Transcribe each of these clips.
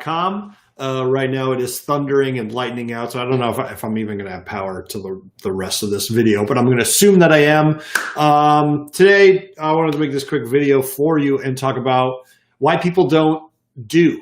behavor.com. Right now it is thundering and lightning out, so I don't know if I'm even going to have power to the rest of this video, but I'm going to assume that I am. Today, I wanted to make this quick video for you and talk about why people don't do.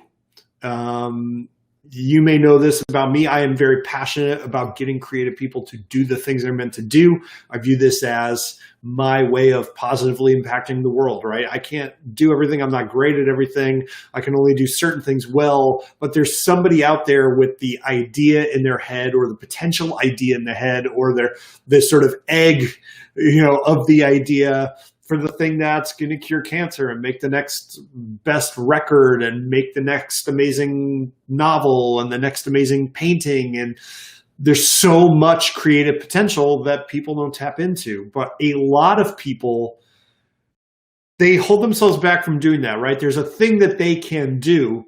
You may know this about me. I am very passionate about getting creative people to do the things they're meant to do. I view this as my way of positively impacting the world, right? I can't do everything. I'm not great at everything. I can only do certain things well, but there's somebody out there with the idea in their head or the potential idea in the head or the sort of egg, of the idea for the thing that's going to cure cancer and make the next best record and make the next amazing novel and the next amazing painting. And there's so much creative potential that people don't tap into. But a lot of people, they hold themselves back from doing that, right? There's a thing that they can do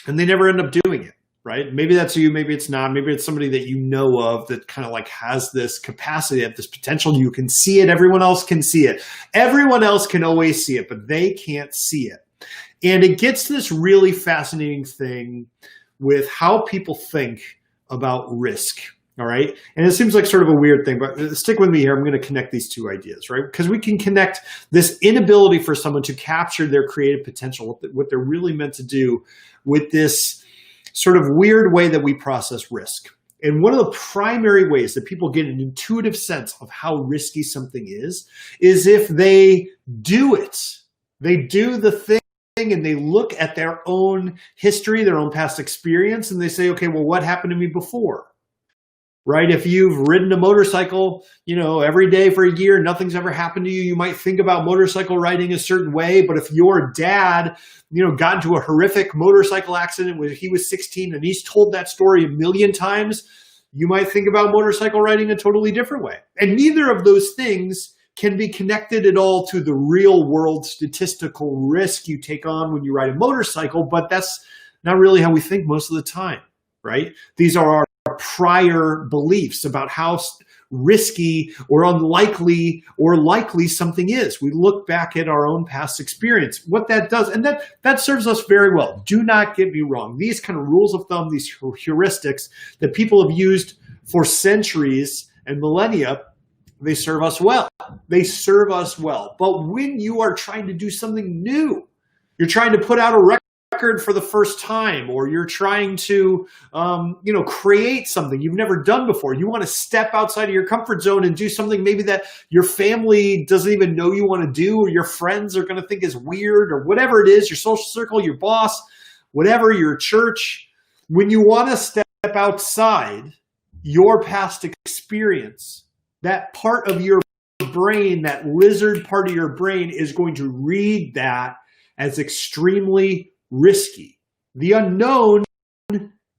and they never end up doing it. Right? Maybe that's you, maybe it's not. Maybe it's somebody that you know of that kind of like has this capacity, this potential. You can see it. Everyone else can see it. Everyone else can always see it, but they can't see it. And it gets to this really fascinating thing with how people think about risk. All right. And it seems like sort of a weird thing, but stick with me here. I'm going to connect these two ideas, right? Because we can connect this inability for someone to capture their creative potential, what they're really meant to do, with this sort of weird way that we process risk. And one of the primary ways that people get an intuitive sense of how risky something is if they do it. They do the thing and they look at their own history, their own past experience, and they say, okay, well, what happened to me before? Right? If you've ridden a motorcycle, every day for a year, nothing's ever happened to you, you might think about motorcycle riding a certain way. But if your dad, got into a horrific motorcycle accident when he was 16 and he's told that story a million times, you might think about motorcycle riding a totally different way. And neither of those things can be connected at all to the real world statistical risk you take on when you ride a motorcycle, but that's not really how we think most of the time, right? These are our prior beliefs about how risky or unlikely or likely something is. We look back at our own past experience, what that does, and that serves us very well. Do not get me wrong. These kind of rules of thumb, these heuristics that people have used for centuries and millennia, they serve us well. They serve us well. But when you are trying to do something new, you're trying to put out a record for the first time, or you're trying to, create something you've never done before. You want to step outside of your comfort zone and do something maybe that your family doesn't even know you want to do, or your friends are going to think is weird, or whatever it is, your social circle, your boss, whatever, your church. When you want to step outside your past experience, that part of your brain, that lizard part of your brain, is going to read that as extremely risky. The unknown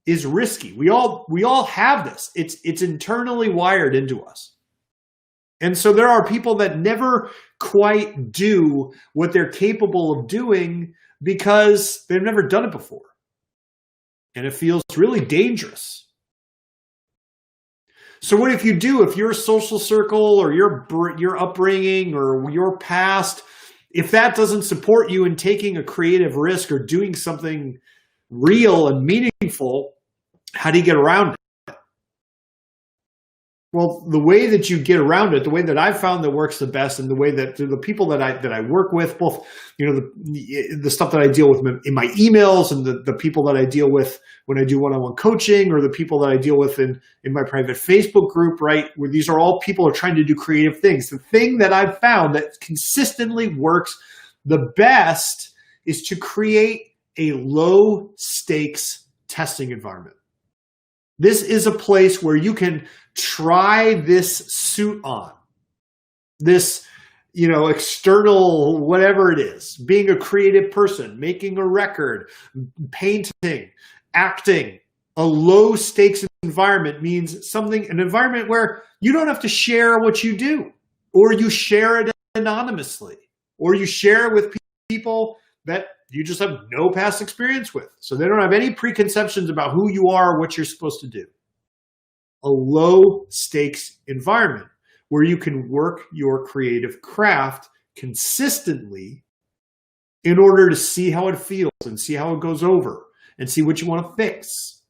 is risky. We all have this. It's internally wired into us. And so there are people that never quite do what they're capable of doing because they've never done it before. And it feels really dangerous. So what if your social circle or your upbringing or your past, if that doesn't support you in taking a creative risk or doing something real and meaningful, how do you get around it? Well, the way that you get around it, the way that I've found that works the best, and the way that the people that I work with, both the stuff that I deal with in my emails, and the people that I deal with when I do one-on-one coaching, or the people that I deal with in my private Facebook group, right? Where these are all people who are trying to do creative things. The thing that I've found that consistently works the best is to create a low stakes testing environment. This is a place where you can try this suit on, this, external, whatever it is, being a creative person, making a record, painting, acting. A low stakes environment means an environment where you don't have to share what you do, or you share it anonymously, or you share it with people that you just have no past experience with. So they don't have any preconceptions about who you are or what you're supposed to do. A low stakes environment where you can work your creative craft consistently in order to see how it feels and see how it goes over and see what you want to fix.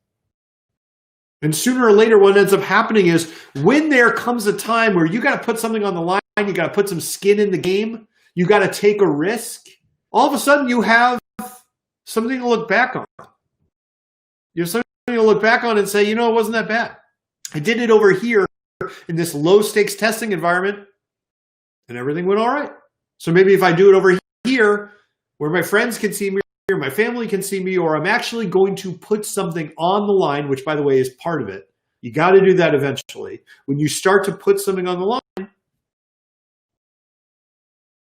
And sooner or later, what ends up happening is when there comes a time where you got to put something on the line, you got to put some skin in the game, you got to take a risk, all of a sudden you have something to look back on. You have something to look back on and say, you know, it wasn't that bad. I did it over here in this low stakes testing environment and everything went all right. So maybe if I do it over here where my friends can see me or my family can see me, or I'm actually going to put something on the line, which by the way is part of it. You got to do that eventually. When you start to put something on the line,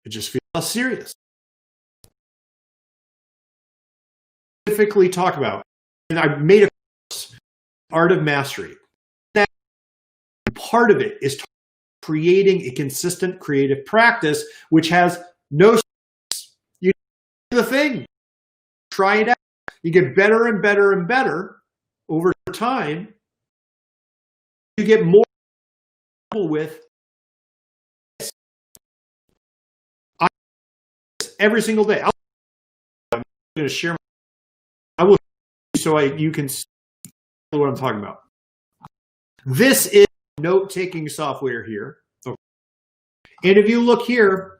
it just feels less serious. Specifically talk about, and I made a course, Art of Mastery. That part of it is creating a consistent creative practice, which has no. You do the thing. Try it out. You get better and better and better over time. You get more with every single day. I'm going to share. I will so you can see what I'm talking about. This is note-taking software here. Okay. And if you look here,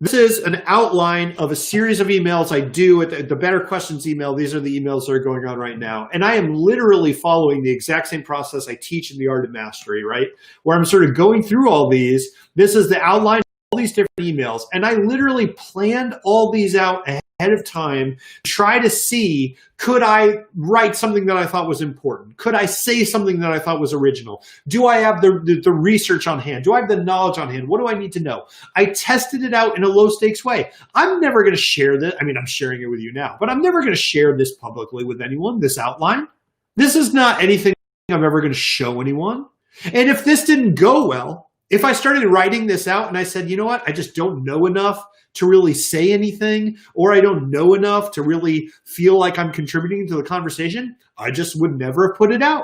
this is an outline of a series of emails I do at the Better Questions email. These are the emails that are going on right now. And I am literally following the exact same process I teach in the Art of Mastery, right? Where I'm sort of going through all these. This is the outline of all these different emails. And I literally planned all these out ahead of time, try to see, could I write something that I thought was important? Could I say something that I thought was original? Do I have the research on hand? Do I have the knowledge on hand? What do I need to know? I tested it out in a low stakes way. I'm never going to share this. I mean, I'm sharing it with you now, but I'm never going to share this publicly with anyone, this outline. This is not anything I'm ever going to show anyone. And if this didn't go well, if I started writing this out and I said, you know what, I just don't know enough to really say anything, or I don't know enough to really feel like I'm contributing to the conversation, I just would never have put it out.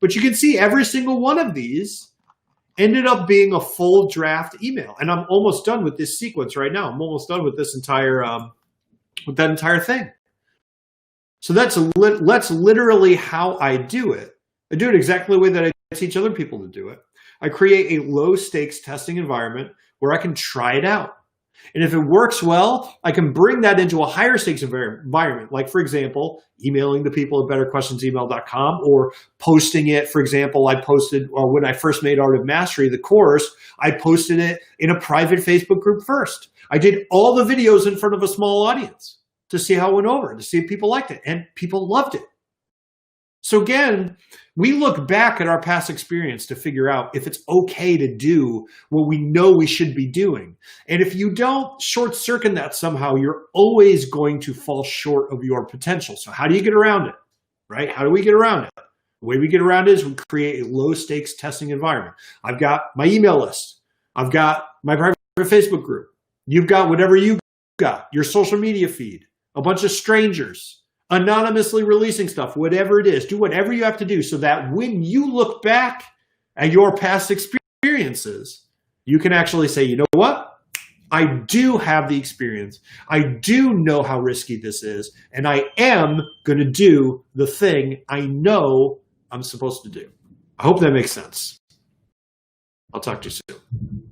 But you can see every single one of these ended up being a full draft email. And I'm almost done with this sequence right now. I'm almost done with this entire, with that entire thing. So that's literally how I do it. I do it exactly the way that I teach other people to do it. I create a low stakes testing environment where I can try it out. And if it works well, I can bring that into a higher stakes environment. Like, for example, emailing the people at betterquestionsemail.com or posting it. For example, I posted, or when I first made Art of Mastery, the course, I posted it in a private Facebook group first. I did all the videos in front of a small audience to see how it went over, to see if people liked it. And people loved it. So again, we look back at our past experience to figure out if it's okay to do what we know we should be doing. And if you don't short circuit that somehow, you're always going to fall short of your potential. So how do you get around it, right? How do we get around it? The way we get around it is we create a low stakes testing environment. I've got my email list. I've got my private Facebook group. You've got whatever you got, your social media feed, a bunch of strangers, anonymously releasing stuff, whatever it is. Do whatever you have to do so that when you look back at your past experiences, you can actually say, you know what? I do have the experience. I do know how risky this is, and I am going to do the thing I know I'm supposed to do. I hope that makes sense. I'll talk to you soon.